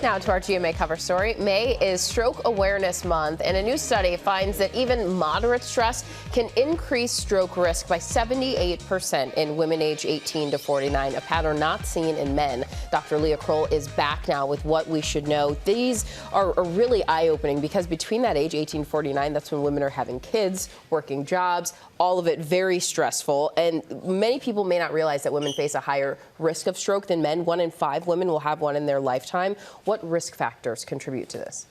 Now to our GMA cover story. May is Stroke Awareness Month, and a new study finds that even moderate stress can increase stroke risk by 78% in women aged 18 to 49, a pattern not seen in men. Dr. Leah Croll is back now with what we should know. These are really eye-opening because between that age, 18 to 49, that's when women are having kids, working jobs, all of it very stressful. And many people may not realize that women face a higher risk of stroke than men. 1 in 5 women will have one in their lifetime. What risk factors contribute to this?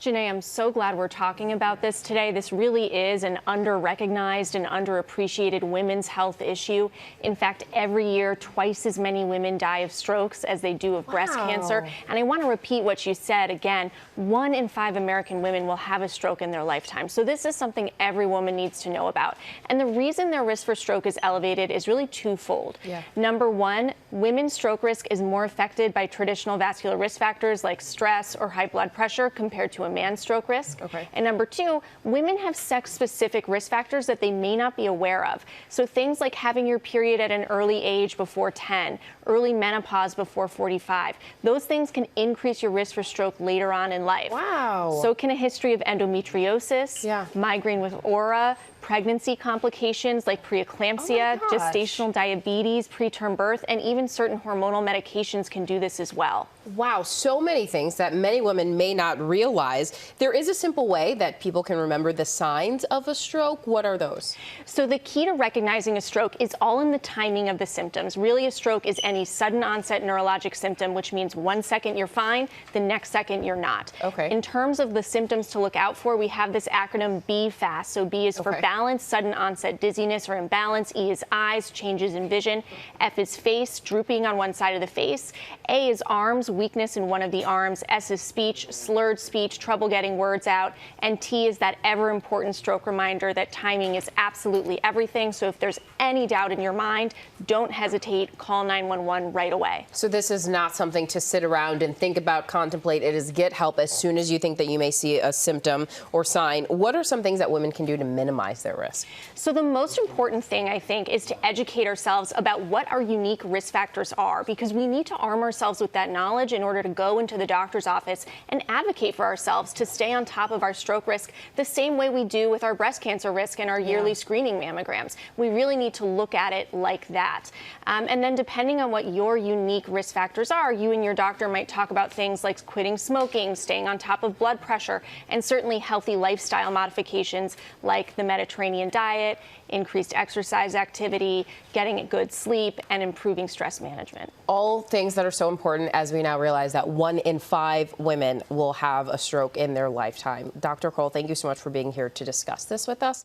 Janae, I'm so glad we're talking about this today. This really is an under-recognized and underappreciated women's health issue. In fact, every year, twice as many women die of strokes as they do of breast cancer. And I want to repeat what you said again. 1 in 5 American women will have a stroke in their lifetime. So this is something every woman needs to know about. And the reason their risk for stroke is elevated is really twofold. Number one, women's stroke risk is more affected by traditional vascular risk factors like stress or high blood pressure compared to a man's stroke risk. And number two, women have sex-specific risk factors that they may not be aware of. So things like having your period at an early age before 10, early menopause before 45, those things can increase your risk for stroke later on in life. So can a history of endometriosis, migraine with aura, pregnancy complications like preeclampsia, gestational diabetes, preterm birth, and even certain hormonal medications can do this as well. Wow, so many things that many women may not realize. There is a simple way that people can remember the signs of a stroke. What are those? So the key to recognizing a stroke is all in the timing of the symptoms. Really, a stroke is any sudden onset neurologic symptom, which means 1 second you're fine, the next second you're not. In terms of the symptoms to look out for, we have this acronym BFAST. So B is for balance, sudden onset dizziness or imbalance. E is eyes, changes in vision. F is face, drooping on one side of the face. A is arms, weakness in one of the arms. S is speech, slurred speech, trouble getting words out. And T is that ever important stroke reminder that timing is absolutely everything. So if there's any doubt in your mind, don't hesitate, call 911 right away. So this is not something to sit around and think about, contemplate. It is get help as soon as you think that you may see a symptom or sign. What are some things that women can do to minimize their risk? So the most important thing, I think, is to educate ourselves about what our unique risk factors are, because we need to arm ourselves with that knowledge in order to go into the doctor's office and advocate for ourselves to stay on top of our stroke risk the same way we do with our breast cancer risk and our yearly screening mammograms. We really need to look at it like that. And then depending on what your unique risk factors are, you and your doctor might talk about things like quitting smoking, staying on top of blood pressure, and certainly healthy lifestyle modifications like the Mediterranean diet, increased exercise activity, getting a good sleep, and improving stress management. All things that are so important as we now realize that 1 in 5 women will have a stroke in their lifetime. Dr. Croll, thank you so much for being here to discuss this with us.